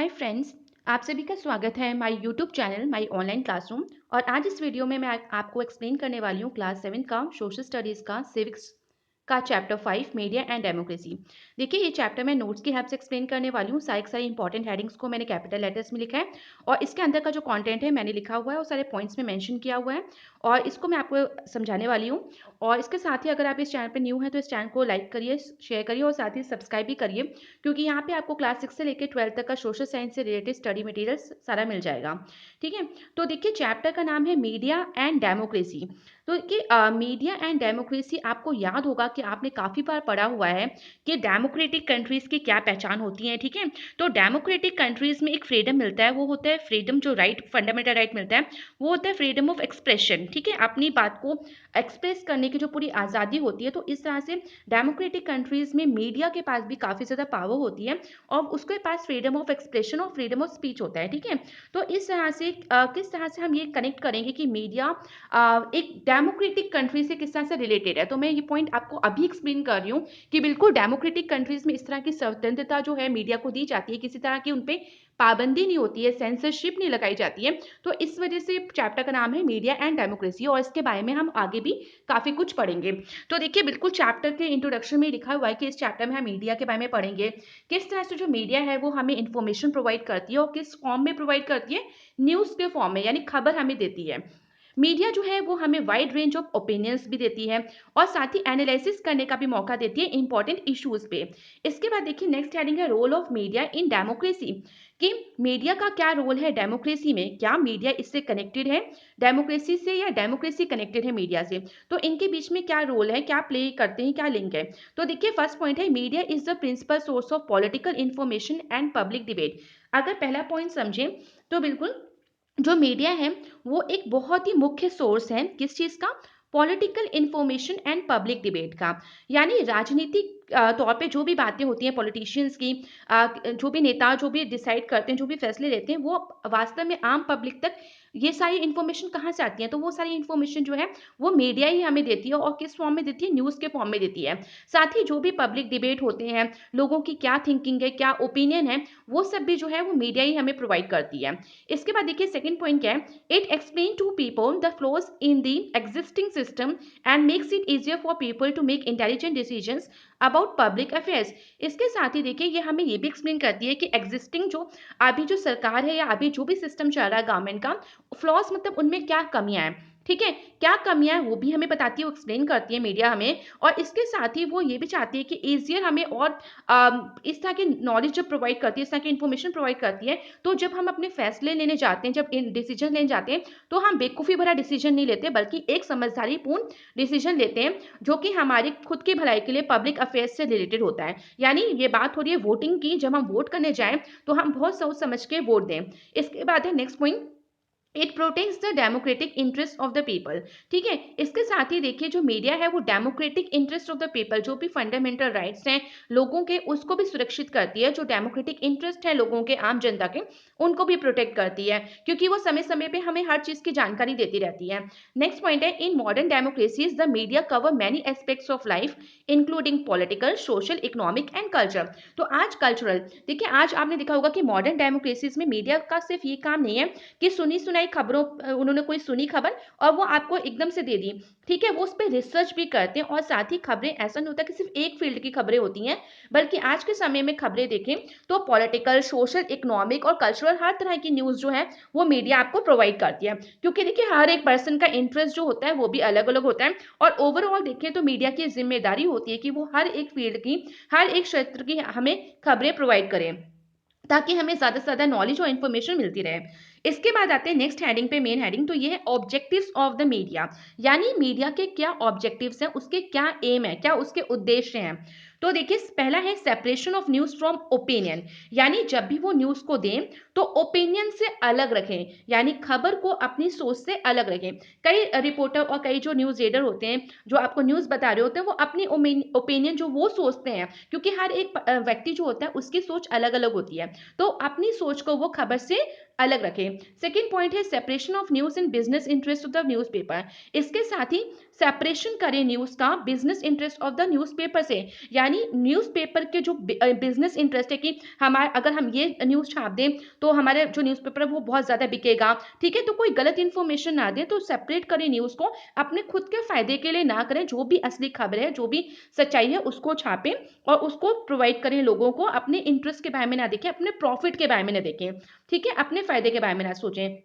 Hi friends. आप सभी का स्वागत है my YouTube channel my online classroom. और आज इस वीडियो में मैं आपको एक्सप्लेन करने वाली हूँ क्लास 7 का सोशल स्टडीज़ का सिविक्स का चैप्टर 5 मीडिया एंड डेमोक्रेसी। देखिए, ये चैप्टर मैं नोट्स की हेल्प से एक्सप्लेन करने वाली हूँ। सारे इंपॉर्टेंट हेडिंग्स को मैंने कैपिटल लेटर्स में लिखा है और इसके अंदर का जो कंटेंट है मैंने लिखा हुआ है और सारे पॉइंट्स में मेंशन किया हुआ है और इसको मैं आपको समझाने वाली हूँ। और इसके साथ ही अगर आप इस चैनल पर न्यू हैं तो इस चैनल को लाइक करिए, शेयर करिए और साथ ही सब्सक्राइब भी करिए, क्योंकि यहाँ पे आपको क्लास 6 से लेकर 12 तक का सोशल साइंस से रिलेटेड स्टडी मटेरियल सारा मिल जाएगा। ठीक है, तो देखिए चैप्टर का नाम है मीडिया एंड डेमोक्रेसी। तो कि मीडिया एंड डेमोक्रेसी आपको याद होगा कि आपने काफ़ी बार पढ़ा हुआ है कि डेमोक्रेटिक कंट्रीज़ की क्या पहचान होती है। ठीक है, तो डेमोक्रेटिक कंट्रीज़ में एक फ्रीडम मिलता है, वो होता है फ्रीडम, जो राइट, फंडामेंटल राइट मिलता है, वो होता है फ्रीडम ऑफ एक्सप्रेशन। ठीक है, अपनी बात को एक्सप्रेस करने की जो पूरी आज़ादी होती है। तो इस तरह से डेमोक्रेटिक कंट्रीज़ में मीडिया के पास भी काफ़ी ज़्यादा पावर होती है और उसके पास फ्रीडम ऑफ एक्सप्रेशन और फ्रीडम ऑफ स्पीच होता है। ठीक है, तो इस तरह से किस तरह से हम ये कनेक्ट करेंगे कि मीडिया एक डेमोक्रेटिक कंट्री से किस तरह से रिलेटेड है। तो मैं ये पॉइंट आपको अभी एक्सप्लेन कर रही हूँ कि बिल्कुल डेमोक्रेटिक कंट्रीज में इस तरह की स्वतंत्रता जो है मीडिया को दी जाती है, किसी तरह की उन पे पाबंदी नहीं होती है, सेंसरशिप नहीं लगाई जाती है। तो इस वजह से चैप्टर का नाम है मीडिया एंड डेमोक्रेसी और इसके बारे में हम आगे भी काफ़ी कुछ पढ़ेंगे। तो देखिए, बिल्कुल चैप्टर के इंट्रोडक्शन में लिखा हुआ है कि इस चैप्टर में हम मीडिया के बारे में पढ़ेंगे, किस तरह से जो मीडिया है वो हमें इंफॉर्मेशन प्रोवाइड करती है और किस फॉर्म में प्रोवाइड करती है, न्यूज़ के फॉर्म में, यानी खबर हमें देती है। मीडिया जो है वो हमें वाइड रेंज ऑफ ओपिनियंस भी देती है और साथ ही एनालिसिस करने का भी मौका देती है इंपॉर्टेंट इश्यूज पे। इसके बाद देखिए नेक्स्ट हेडिंग है role of media in democracy, कि मीडिया का क्या रोल है डेमोक्रेसी में, क्या मीडिया इससे कनेक्टेड है डेमोक्रेसी से या डेमोक्रेसी कनेक्टेड है मीडिया से, तो इनके बीच में क्या रोल है, क्या प्ले करते हैं, क्या लिंक है। तो देखिए फर्स्ट पॉइंट है media is the principal source of political information and public debate. अगर पहला पॉइंट समझें तो बिल्कुल जो मीडिया है वो एक बहुत ही मुख्य सोर्स है किस चीज़ का, political information and public debate का। यानी राजनीतिक तौर पे जो भी बातें होती हैं पॉलिटिशियंस की, जो भी नेता जो भी डिसाइड करते हैं, जो भी फैसले लेते हैं, वो वास्तव में आम पब्लिक तक ये सारी इन्फॉर्मेशन कहाँ से आती है, तो वो सारी इन्फॉर्मेशन जो है वो मीडिया ही हमें देती है और किस फॉर्म में देती है, न्यूज़ के फॉर्म में देती है। साथ ही जो भी पब्लिक डिबेट होते हैं, लोगों की क्या थिंकिंग है, क्या ओपिनियन है, वो सब भी जो है वो मीडिया ही हमें प्रोवाइड करती है। इसके बाद देखिए सेकंड पॉइंट क्या है, it explain to people the flaws in the existing system and makes it easier for people to make intelligent decisions about public affairs. इसके साथ ही देखिए ये हमें ये भी एक्सप्लेन करती है कि एग्जिस्टिंग जो अभी जो सरकार है या अभी जो भी सिस्टम चल रहा है गवर्नमेंट का, फ्लॉज मतलब उनमें क्या कमियां हैं। ठीक है, क्या कमियां हैं वो भी हमें बताती है, वो एक्सप्लेन करती है मीडिया हमें। और इसके साथ ही वो ये भी चाहती है कि इजियर हमें और इस तरह की नॉलेज जब प्रोवाइड करती है, इस तरह की इन्फॉर्मेशन प्रोवाइड करती है, तो जब हम अपने फैसले लेने जाते हैं, जब इन डिसीजन लेने जाते हैं, तो हम बेवकूफ़ी भरा डिसीजन नहीं लेते बल्कि एक समझदारीपूर्ण डिसीजन लेते हैं जो कि हमारी खुद की भलाई के लिए पब्लिक अफेयर्स से रिलेटेड होता है। यानी ये बात हो रही है वोटिंग की, जब हम वोट करने जाएं तो हम बहुत सोच समझ के वोट दें। इसके बाद है next point, it protects the democratic interest of the people. ठीक है, इसके साथ ही देखिए जो मीडिया है वो democratic interest of the people, जो भी फंडामेंटल राइट्स हैं लोगों के, उसको भी सुरक्षित करती है। जो डेमोक्रेटिक इंटरेस्ट है लोगों के, आम जनता के, उनको भी प्रोटेक्ट करती है, क्योंकि वो समय समय पे हमें हर चीज़ की जानकारी देती रहती है। नेक्स्ट पॉइंट है in modern democracies the media cover many aspects of life including political, social, economic and culture. तो आज कल्चरल, देखिए आज आपने देखा होगा कि मॉडर्न डेमोक्रेसीज में मीडिया का सिर्फ ये काम नहीं है कि सुनी सुनाई खबरों, उन्होंने कोई सुनी खबर और वो आपको एकदम से दे दी। ठीक है, वो उस पर रिसर्च भी करते हैं और साथ ही खबरें, ऐसा नहीं होता कि सिर्फ एक फील्ड की खबरें होती हैं, बल्कि आज के समय में खबरें देखें तो पॉलिटिकल, सोशल, इकोनॉमिक और कल्चरल हर तरह की न्यूज़ जो है वो मीडिया आपको प्रोवाइड करती है। क्योंकि देखिए हर एक पर्सन का इंटरेस्ट जो होता है वो भी अलग अलग होता है और ओवरऑल देखें तो मीडिया की जिम्मेदारी होती है कि वो हर एक फील्ड की, हर एक क्षेत्र की हमें खबरें प्रोवाइड करें, ताकि हमें ज़्यादा से ज़्यादा नॉलेज और इन्फॉर्मेशन मिलती रहे। इसके बाद आते हैं नेक्स्ट हेडिंग पे, मेन हेडिंग, तो ये है ऑब्जेक्टिव्स ऑफ द मीडिया। यानी मीडिया के क्या ऑब्जेक्टिव्स हैं, उसके क्या एम है, क्या उसके उद्देश्य हैं। तो देखिए पहला है separation of news from opinion. यानी जब भी वो न्यूज़ को दें तो ओपिनियन से अलग रखें, यानी खबर को अपनी सोच से अलग रखें। कई रिपोर्टर और कई जो न्यूज़ रीडर होते हैं जो आपको न्यूज़ बता रहे होते हैं, वो अपनी ओपिनियन जो वो सोचते हैं, क्योंकि हर एक व्यक्ति जो होता है उसकी सोच अलग अलग होती है, तो अपनी सोच को वो खबर से अलग रखें। सेकेंड पॉइंट है separation of news in business interest of the newspaper. इसके साथ ही सेपरेशन करें न्यूज का business interest of the newspaper से। यानी न्यूज़पेपर के जो बिजनेस इंटरेस्ट है कि हमारे अगर हम ये न्यूज छाप दें तो हमारे जो न्यूज़पेपर है वो बहुत ज्यादा बिकेगा, ठीक है, तो कोई गलत इन्फॉर्मेशन ना दें, तो सेपरेट करें न्यूज को, अपने खुद के फायदे के लिए ना करें, जो भी असली खबर है, जो भी सच्चाई है उसको छापें और उसको प्रोवाइड करें लोगों को, अपने इंटरेस्ट के बारे में ना देखें, अपने प्रॉफिट के बारे में ना देखें, ठीक है, अपने फायदे के बारे में ना सोचें।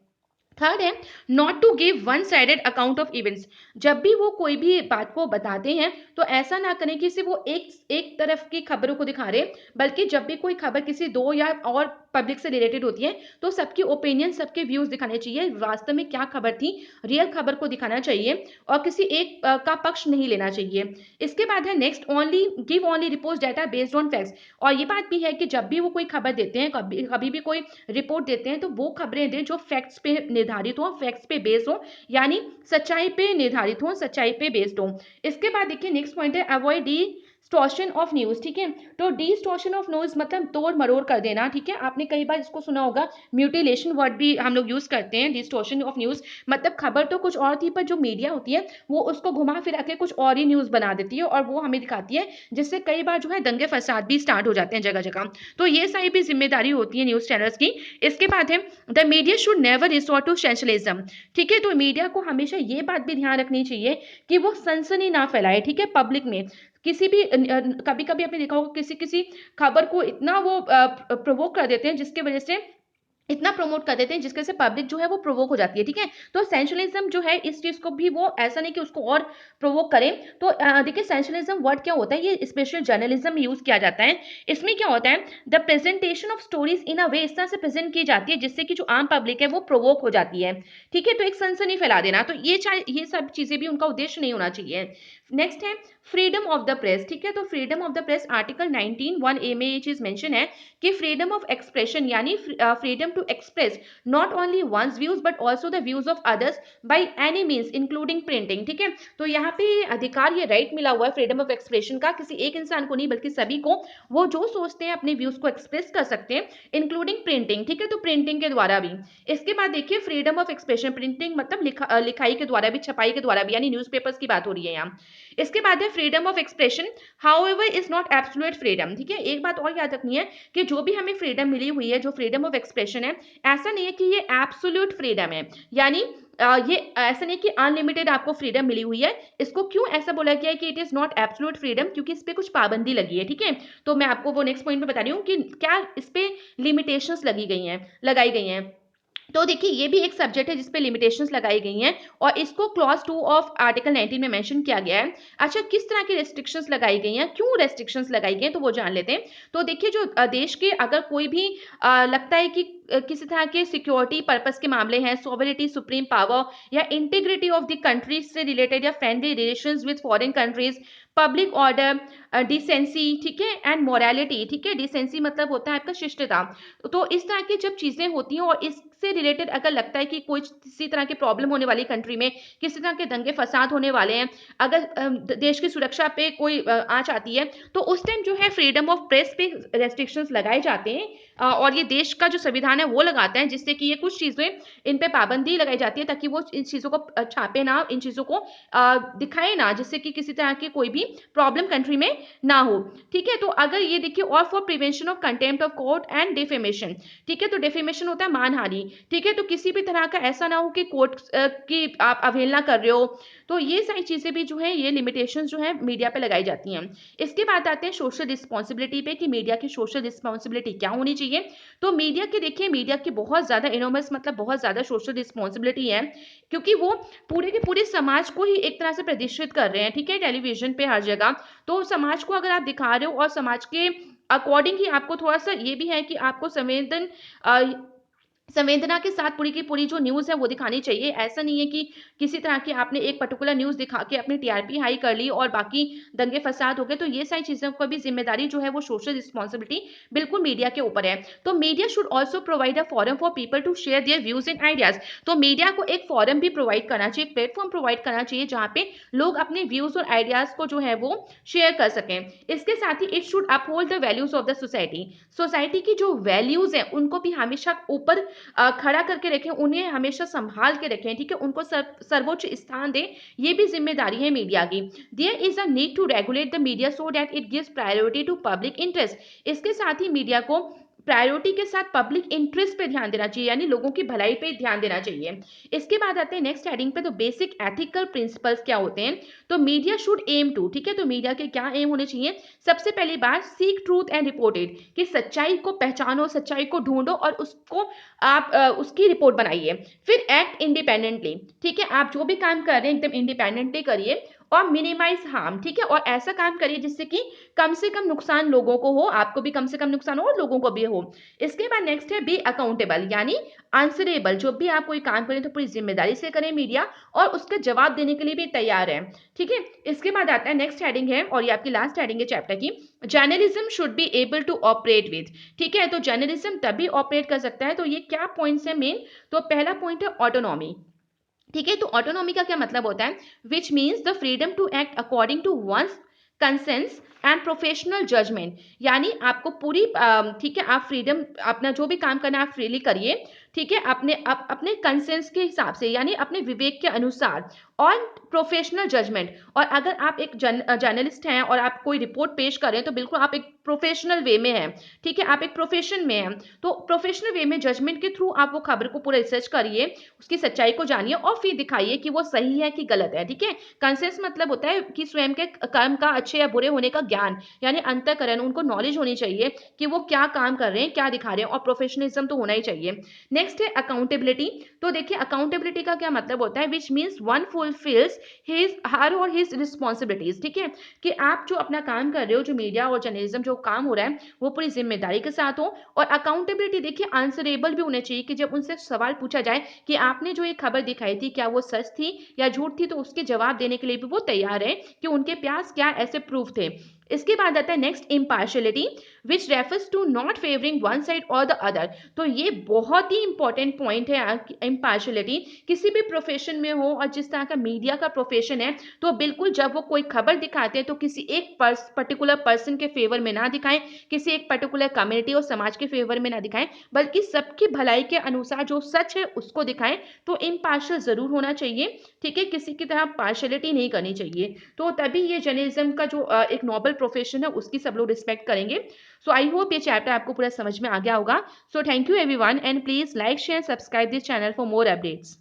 थर्ड है not to give one sided account of events. जब भी वो कोई भी बात को बताते हैं तो ऐसा ना करें कि सिर्फ वो एक तरफ की खबरों को दिखा रहे, बल्कि जब भी कोई खबर किसी दो या और पब्लिक से रिलेटेड होती है तो सबकी ओपिनियन, सबके व्यूज दिखाने चाहिए, वास्तव में क्या खबर थी, रियल खबर को दिखाना चाहिए और किसी एक का पक्ष नहीं लेना चाहिए। इसके बाद है next, only give only report data based on facts. और ये बात भी है कि जब भी वो कोई खबर देते हैं, कभी कभी भी कोई रिपोर्ट देते हैं, तो वो खबरें दें जो फैक्ट्स पे निर्धारित हो, फैक्ट्स पे बेस्ड हो, यानी सच्चाई पे निर्धारित हो, सच्चाई पे बेस्ड हो। इसके बाद देखिए नेक्स्ट पॉइंट है अवॉइड डिस्टॉर्शन ऑफ न्यूज, ठीक है, तो डिस्टॉर्शन ऑफ न्यूज मतलब तोड़ मरोड़ कर देना, ठीक है, आपने कई बार इसको सुना होगा, म्यूटिलेशन वर्ड भी हम लोग यूज करते हैं, डिस्टॉर्शन ऑफ न्यूज मतलब खबर तो कुछ और थी पर जो मीडिया होती है वो उसको घुमा फिरा के कुछ और ही न्यूज बना देती है और वो हमें दिखाती है, जिससे कई बार जो है दंगे फसाद भी स्टार्ट हो जाते हैं जगह जगह। तो ये सारी भी जिम्मेदारी होती है न्यूज चैनल्स की। इसके बाद है the media should never resort to sensationalism, ठीक है, तो मीडिया को हमेशा ये बात भी ध्यान रखनी चाहिए कि वो सनसनी ना फैलाए, ठीक है, पब्लिक में किसी भी कभी कभी आपने देखा होगा किसी किसी खबर को इतना वो प्रोवोक कर देते हैं जिसकी वजह से इतना प्रमोट कर देते हैं जिसके से पब्लिक जो है वो प्रोवोक हो जाती है, ठीक है, तो सेंसेशनलिज्म जो है इस चीज को भी वो ऐसा नहीं कि उसको और प्रोवोक करें। तो देखिए सेंसेशनलिज्म वर्ड क्या होता है, ये स्पेशल जर्नलिज्म में यूज किया जाता है। इसमें क्या होता है, the presentation of stories in a way, इस तरह से प्रेजेंट की जाती है जिससे कि जो आम पब्लिक है वो प्रोवोक हो जाती है, ठीक है, तो एक सनसनी फैला देना, तो ये सब चीजें भी उनका उद्देश्य नहीं होना चाहिए। नेक्स्ट है फ्रीडम ऑफ द प्रेस, ठीक है, तो freedom of the press article 19(1)(a) में ये चीज मेंशन है कि फ्रीडम ऑफ एक्सप्रेशन यानी freedom to express not only one's views but also the views of others by any means including printing, ठीक है, तो यहाँ पे अधिकार, ये राइट मिला हुआ है फ्रीडम ऑफ एक्सप्रेशन का, किसी एक इंसान को नहीं बल्कि सभी को, वो जो सोचते हैं अपने व्यूज को एक्सप्रेस कर सकते हैं इंक्लूडिंग प्रिंटिंग, ठीक है, तो प्रिंटिंग के द्वारा भी। इसके बाद देखिए फ्रीडम ऑफ एक्सप्रेशन, प्रिंटिंग मतलब लिखाई के द्वारा भी, छपाई के द्वारा भी, यानी न्यूज़पेपर्स की बात हो रही है यहाँ। इसके बाद है freedom of expression however is not absolute freedom, ठीक है, एक बात और याद रखनी है कि जो भी हमें फ्रीडम मिली हुई है, जो फ्रीडम ऑफ एक्सप्रेशन है, ऐसा नहीं है कि ये एब्सोल्यूट फ्रीडम है, यानी ये ऐसा नहीं कि अनलिमिटेड आपको फ्रीडम मिली हुई है। इसको क्यों ऐसा बोला गया है कि it is not absolute freedom, क्योंकि इस पे कुछ पाबंदी लगी है, ठीक है, तो मैं आपको वो नेक्स्ट पॉइंट में बता रही हूँ कि क्या इस पे लिमिटेशंस लगाई गई हैं। तो देखिए ये भी एक सब्जेक्ट है जिसपे लिमिटेशंस लगाई गई हैं और इसको क्लॉज 2 ऑफ आर्टिकल 19 में मेंशन किया गया है। अच्छा किस तरह की रेस्ट्रिक्शंस लगाई गई हैं, क्यों रेस्ट्रिक्शंस लगाई गई हैं, तो वो जान लेते हैं। तो देखिए जो देश के अगर कोई भी लगता है कि किसी तरह के सिक्योरिटी पर्पस के मामले हैं, सॉवरेनिटी, सुप्रीम पावर या इंटीग्रिटी ऑफ द कंट्रीज से रिलेटेड या friendly relations with foreign countries, public order, decency, ठीक है, एंड मोरालिटी, ठीक है, डिसेंसी मतलब होता है आपका शिष्टता। तो इस तरह की जब चीजें होती हैं और इससे रिलेटेड अगर लगता है कि कोई किसी तरह की प्रॉब्लम होने वाली कंट्री में, किसी तरह के दंगे फसाद होने वाले हैं, अगर देश की सुरक्षा पे कोई आंच आती है, तो उस टाइम जो है फ्रीडम ऑफ प्रेस पे रेस्ट्रिक्शंस लगाए जाते हैं और ये देश का जो संविधान है वो लगाता है, जिससे कि ये कुछ चीजें इन पे पाबंदी लगाई जाती है ताकि वो इन चीजों को छापे ना, इन चीजों को दिखाए ना, जिससे कि किसी तरह की कोई भी प्रॉब्लम कंट्री में ना हो, ठीक है, तो अगर ये देखिए और for prevention of contempt of court and defamation, ठीक है, तो डिफेमेशन होता है मानहानि, ठीक है, तो किसी भी तरह का ऐसा ना हो कि कोर्ट की आप अवहेलना कर रहे हो, तो ये सारी चीजें भी जो है ये लिमिटेशंस जो है मीडिया पे लगाई जाती हैं। इसके बाद आते हैं सोशल रिस्पॉन्सिबिलिटी पे कि मीडिया की सोशल रिस्पॉन्सिबिलिटी क्या होनी चाहिए। तो मीडिया की देखिए मीडिया की बहुत ज्यादा इनोमस मतलब बहुत ज्यादा सोशल रिस्पॉन्सिबिलिटी है, क्योंकि वो पूरे के पूरे समाज को ही एक तरह से प्रदर्शित कर रहे हैं, ठीक है, टेलीविजन पे हर जगह, तो समाज को अगर आप दिखा रहे हो और समाज के अकॉर्डिंग ही आपको थोड़ा सा ये भी है कि आपको संवेदना के साथ पूरी की पूरी जो न्यूज़ है वो दिखानी चाहिए। ऐसा नहीं है कि किसी तरह की आपने एक पर्टिकुलर न्यूज़ दिखा के अपनी टीआरपी हाई कर ली और बाकी दंगे फसाद हो गए, तो ये सारी चीज़ों का भी जिम्मेदारी जो है वो सोशल रिस्पॉन्सिबिलिटी बिल्कुल मीडिया के ऊपर है। तो media should also provide a forum for people to share their views and ideas, तो मीडिया को एक फोरम भी प्रोवाइड करना चाहिए, एक प्लेटफॉर्म प्रोवाइड करना चाहिए जहाँ पे लोग अपने व्यूज और आइडियाज को जो है वो शेयर कर सकें। इसके साथ ही it should uphold the values of the society, society की जो वैल्यूज हैं उनको भी हमेशा ऊपर खड़ा करके रखें, उन्हें हमेशा संभाल के रखें, ठीक है, उनको सर्वोच्च स्थान दें, ये भी जिम्मेदारी है मीडिया की। There is a need to regulate the media so that it gives priority to public interest. इसके साथ ही मीडिया को प्रायोरिटी के साथ पब्लिक इंटरेस्ट पे ध्यान देना चाहिए, यानी लोगों की भलाई पे ध्यान देना चाहिए। इसके बाद आते हैं नेक्स्ट हेडिंग पे, तो बेसिक एथिकल प्रिंसिपल्स क्या होते हैं। तो मीडिया शुड एम टू, ठीक है, तो मीडिया के क्या एम होने चाहिए। सबसे पहली बात, seek truth and report it, कि सच्चाई को पहचानो, सच्चाई को ढूंढो और उसको आप उसकी रिपोर्ट बनाइए। फिर एक्ट इंडिपेंडेंटली, ठीक है, आप जो भी काम कर रहे हैं एकदम इंडिपेंडेंटली करिए। और मिनिमाइज हार्म, ठीक है, और ऐसा काम करिए जिससे कि कम से कम नुकसान लोगों को हो, आपको भी कम से कम नुकसान हो और लोगों को भी हो। इसके बाद नेक्स्ट है बी अकाउंटेबल, यानी आंसरेबल, जो भी आप कोई काम करें तो पूरी जिम्मेदारी से करें मीडिया, और उसका जवाब देने के लिए भी तैयार है, ठीक है। इसके बाद आता है नेक्स्ट हेडिंग है, और ये आपकी लास्ट हेडिंग है चैप्टर की, journalism should be able to operate with, ठीक है, तो जर्नलिज्म तभी ऑपरेट कर सकता है। तो ये क्या पॉइंट्स है मेन, तो पहला पॉइंट है ऑटोनॉमी, ठीक है, तो ऑटोनॉमी का क्या मतलब होता है, which means the freedom to act according to one's conscience and professional judgement, यानी आपको पूरी ठीक है, आप फ्रीडम, अपना जो भी काम करना है आप फ्रीली करिए, ठीक है, अपने कंसेंस के हिसाब से, यानी अपने विवेक के अनुसार, और प्रोफेशनल जजमेंट। और अगर आप एक जर्नलिस्ट हैं और आप कोई रिपोर्ट पेश कर रहे हैं तो बिल्कुल आप एक प्रोफेशनल वे में हैं, ठीक है, आप एक प्रोफेशन में हैं, तो प्रोफेशनल वे में जजमेंट के थ्रू आप वो खबर को पूरा रिसर्च करिए, उसकी सच्चाई को जानिए और फिर दिखाइए कि वो सही है कि गलत है, ठीक है। कंसेंस मतलब होता है कि स्वयं के कर्म का अच्छे या बुरे होने का ज्ञान, यानी अंतःकरण, उनको नॉलेज होनी चाहिए कि वो क्या काम कर रहे हैं, क्या दिखा रहे हैं, और प्रोफेशनलिज्म तो होना ही चाहिए। नेक्स्ट है अकाउंटेबिलिटी, तो देखिए अकाउंटेबिलिटी का क्या मतलब होता है, which means one fulfils his her और हिज रिस्पॉन्सिबिलिटीज, ठीक है, कि आप जो अपना काम कर रहे हो, जो मीडिया और जर्नलिज्म जो काम हो रहा है वो पूरी जिम्मेदारी के साथ हो। और अकाउंटेबिलिटी देखिए आंसरेबल भी होने चाहिए, कि जब उनसे सवाल पूछा जाए कि आपने जो ये खबर दिखाई थी क्या वो सच थी या झूठ थी, तो उसके जवाब देने के लिए भी वो तैयार है कि उनके पास क्या ऐसे प्रूफ थे। इसके बाद आता है next impartiality, which refers to not favouring one side और द अदर, तो ये बहुत ही इंपॉर्टेंट पॉइंट है इम्पार्शियलिटी। किसी भी प्रोफेशन में हो, और जिस तरह का मीडिया का प्रोफेशन है, तो बिल्कुल जब वो कोई खबर दिखाते हैं तो किसी एक पर्टिकुलर पर्सन के फेवर में ना दिखाएं, किसी एक पर्टिकुलर कम्युनिटी और समाज के फेवर में ना दिखाएं, बल्कि सबकी भलाई के अनुसार जो सच है उसको दिखाएं। तो इम्पार्शियल जरूर होना चाहिए, ठीक है, किसी की तरह पार्शियलिटी नहीं करनी चाहिए, तो तभी ये जर्नलिज्म का जो एक नोबल प्रोफेशन है उसकी सब लोग रिस्पेक्ट करेंगे। सो आई होप ये चैप्टर आपको पूरा समझ में आ गया होगा। So thank you everyone, and please like share subscribe this channel for more updates.